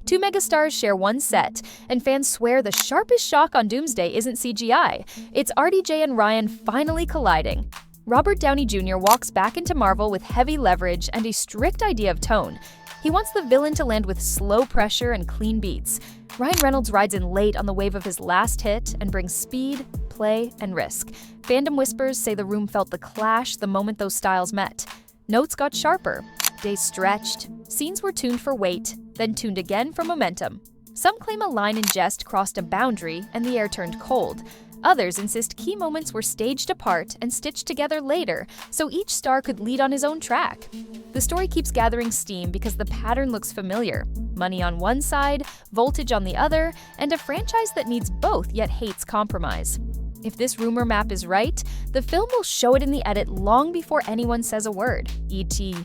Two megastars share one set, and fans swear the sharpest shock on Doomsday isn't CGI. It's RDJ and Ryan finally colliding. Robert Downey Jr. walks back into Marvel with heavy leverage and a strict idea of tone. He wants the villain to land with slow pressure and clean beats. Ryan Reynolds rides in late on the wave of his last hit and brings speed, play, and risk. Fandom whispers say the room felt the clash the moment those styles met. Notes got sharper. Days stretched. Scenes were tuned for weight, then tuned again for momentum. Some claim a line in jest crossed a boundary and the air turned cold. Others insist key moments were staged apart and stitched together later, so each star could lead on his own track. The story keeps gathering steam because the pattern looks familiar. Money on one side, voltage on the other, and a franchise that needs both yet hates compromise. If this rumor map is right, the film will show it in the edit long before anyone says a word, e.t.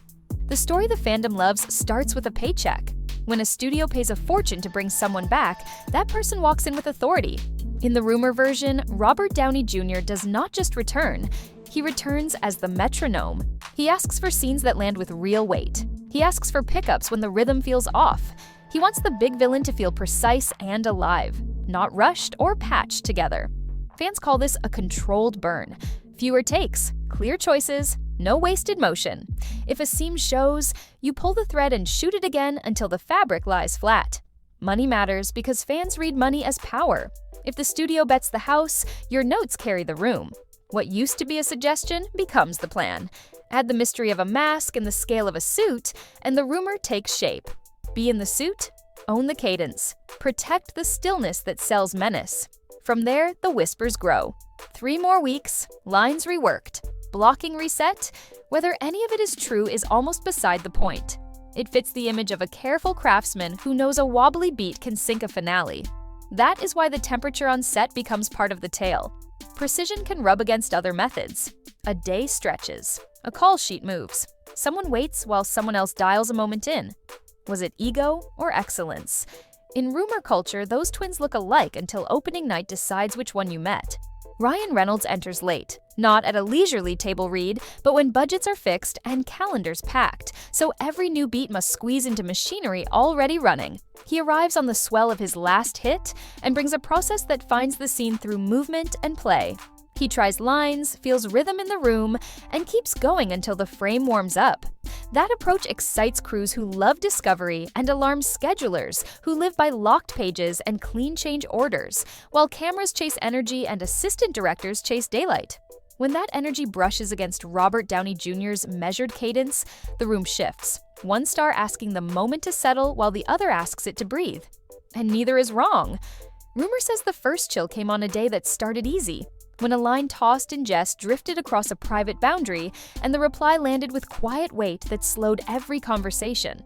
The story the fandom loves starts with a paycheck. When a studio pays a fortune to bring someone back, that person walks in with authority. In the rumor version, Robert Downey Jr. does not just return, he returns as the metronome. He asks for scenes that land with real weight. He asks for pickups when the rhythm feels off. He wants the big villain to feel precise and alive, not rushed or patched together. Fans call this a controlled burn. Fewer takes, clear choices, no wasted motion. If a seam shows, you pull the thread and shoot it again until the fabric lies flat. Money matters because fans read money as power. If the studio bets the house, your notes carry the room. What used to be a suggestion becomes the plan. Add the mystery of a mask and the scale of a suit, and the rumor takes shape. Be in the suit, own the cadence. Protect the stillness that sells menace. From there, the whispers grow. 3 more weeks, lines reworked, blocking reset. Whether any of it is true is almost beside the point. It fits the image of a careful craftsman who knows a wobbly beat can sink a finale. That is why the temperature on set becomes part of the tale. Precision can rub against other methods. A day stretches. A call sheet moves. Someone waits while someone else dials a moment in. Was it ego or excellence? In rumor culture, those twins look alike until opening night decides which one you met. Ryan Reynolds enters late, not at a leisurely table read, but when budgets are fixed and calendars packed, so every new beat must squeeze into machinery already running. He arrives on the swell of his last hit and brings a process that finds the scene through movement and play. He tries lines, feels rhythm in the room, and keeps going until the frame warms up. That approach excites crews who love discovery and alarms schedulers who live by locked pages and clean change orders, while cameras chase energy and assistant directors chase daylight. When that energy brushes against Robert Downey Jr.'s measured cadence, the room shifts. One star asking the moment to settle while the other asks it to breathe. And neither is wrong. Rumor says the first chill came on a day that started easy, when a line tossed in jest drifted across a private boundary and the reply landed with quiet weight that slowed every conversation.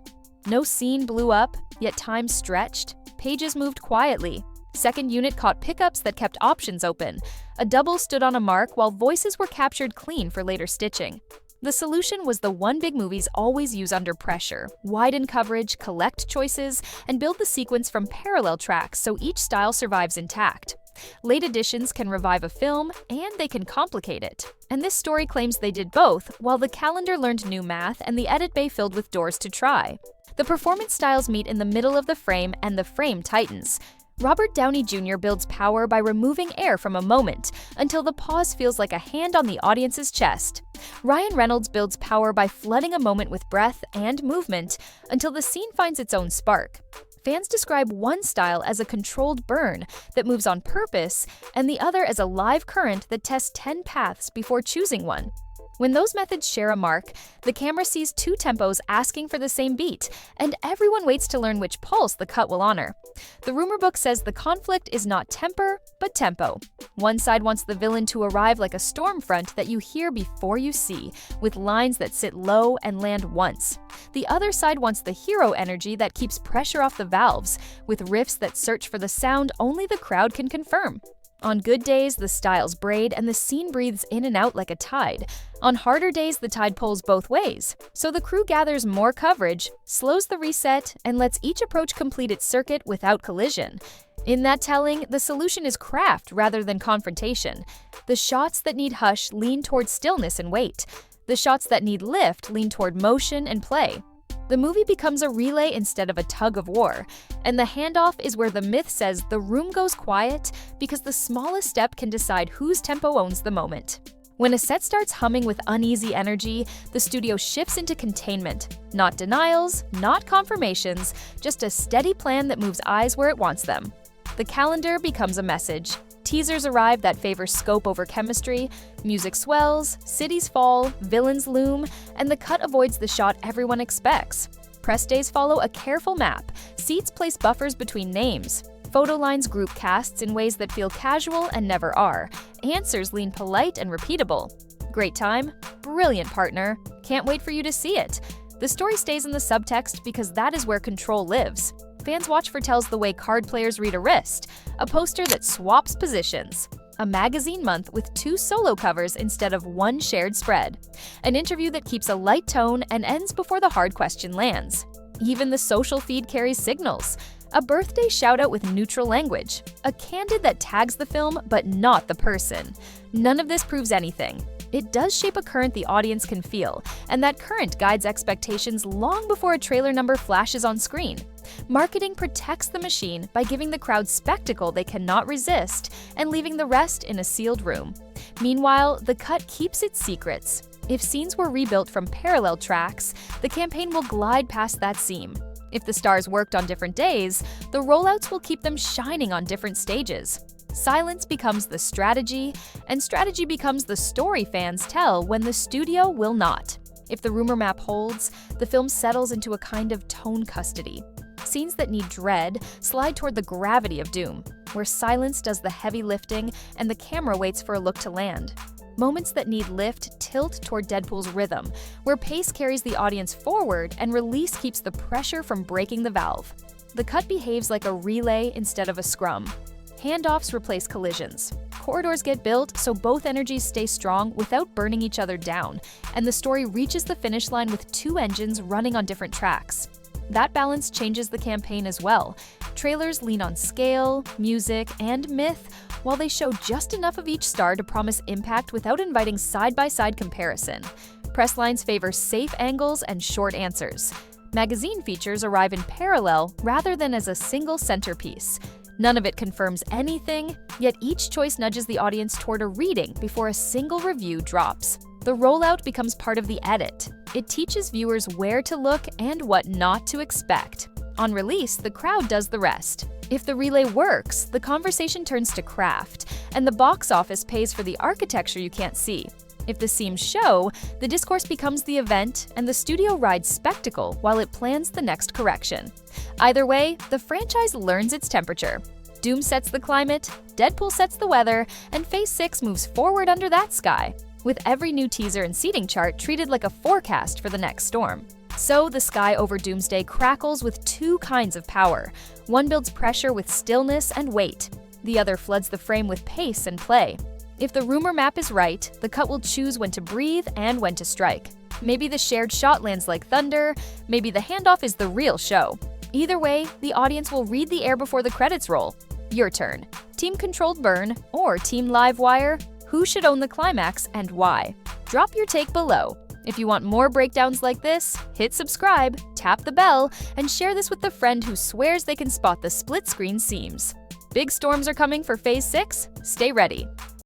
No scene blew up, yet time stretched. Pages moved quietly. Second unit caught pickups that kept options open. A double stood on a mark while voices were captured clean for later stitching. The solution was the one big movies always use under pressure: widen coverage, collect choices, and build the sequence from parallel tracks so each style survives intact. Late editions can revive a film, and they can complicate it. And this story claims they did both, while the calendar learned new math and the edit bay filled with doors to try. The performance styles meet in the middle of the frame, and the frame tightens. Robert Downey Jr. builds power by removing air from a moment until the pause feels like a hand on the audience's chest. Ryan Reynolds builds power by flooding a moment with breath and movement until the scene finds its own spark. Fans describe one style as a controlled burn that moves on purpose, and the other as a live current that tests 10 paths before choosing one. When those methods share a mark, the camera sees 2 tempos asking for the same beat, and everyone waits to learn which pulse the cut will honor. The rumor book says the conflict is not temper, but tempo. One side wants the villain to arrive like a storm front that you hear before you see, with lines that sit low and land once. The other side wants the hero energy that keeps pressure off the valves, with riffs that search for the sound only the crowd can confirm. On good days, the styles braid and the scene breathes in and out like a tide. On harder days, the tide pulls both ways. So the crew gathers more coverage, slows the reset, and lets each approach complete its circuit without collision. In that telling, the solution is craft rather than confrontation. The shots that need hush lean toward stillness and weight. The shots that need lift lean toward motion and play. The movie becomes a relay instead of a tug of war, and the handoff is where the myth says the room goes quiet because the smallest step can decide whose tempo owns the moment. When a set starts humming with uneasy energy, the studio shifts into containment. Not denials, not confirmations, just a steady plan that moves eyes where it wants them. The calendar becomes a message. Teasers arrive that favor scope over chemistry, music swells, cities fall, villains loom, and the cut avoids the shot everyone expects. Press days follow a careful map. Seats place buffers between names. Photo lines group casts in ways that feel casual and never are. Answers lean polite and repeatable. Great time? Brilliant partner. Can't wait for you to see it. The story stays in the subtext because that is where control lives. Fans watch for tells the way card players read a wrist, a poster that swaps positions, a magazine month with 2 solo covers instead of 1 shared spread, an interview that keeps a light tone and ends before the hard question lands. Even the social feed carries signals. A birthday shout-out with neutral language, a candid that tags the film but not the person. None of this proves anything. It does shape a current the audience can feel, and that current guides expectations long before a trailer number flashes on screen. Marketing protects the machine by giving the crowd spectacle they cannot resist and leaving the rest in a sealed room. Meanwhile, the cut keeps its secrets. If scenes were rebuilt from parallel tracks, the campaign will glide past that seam. If the stars worked on different days, the rollouts will keep them shining on different stages. Silence becomes the strategy, and strategy becomes the story fans tell when the studio will not. If the rumor map holds, the film settles into a kind of tone custody. Scenes that need dread slide toward the gravity of doom, where silence does the heavy lifting and the camera waits for a look to land. Moments that need lift tilt toward Deadpool's rhythm, where pace carries the audience forward and release keeps the pressure from breaking the valve. The cut behaves like a relay instead of a scrum. Handoffs replace collisions. Corridors get built so both energies stay strong without burning each other down, and the story reaches the finish line with 2 engines running on different tracks. That balance changes the campaign as well. Trailers lean on scale, music, and myth, while they show just enough of each star to promise impact without inviting side-by-side comparison. Press lines favor safe angles and short answers. Magazine features arrive in parallel rather than as a single centerpiece. None of it confirms anything, yet each choice nudges the audience toward a reading before a single review drops. The rollout becomes part of the edit. It teaches viewers where to look and what not to expect. On release, the crowd does the rest. If the relay works, the conversation turns to craft, and the box office pays for the architecture you can't see. If the seams show, the discourse becomes the event, and the studio rides spectacle while it plans the next correction. Either way, the franchise learns its temperature. Doom sets the climate, Deadpool sets the weather, and Phase 6 moves forward under that sky, with every new teaser and seating chart treated like a forecast for the next storm. So the sky over Doomsday crackles with 2 kinds of power. One builds pressure with stillness and weight. The other floods the frame with pace and play. If the rumor map is right, the cut will choose when to breathe and when to strike. Maybe the shared shot lands like thunder, maybe the handoff is the real show. Either way, the audience will read the air before the credits roll. Your turn. Team controlled burn or team live wire? Who should own the climax and why? Drop your take below. If you want more breakdowns like this, hit subscribe, tap the bell, and share this with the friend who swears they can spot the split-screen seams. Big storms are coming for Phase 6. Stay ready.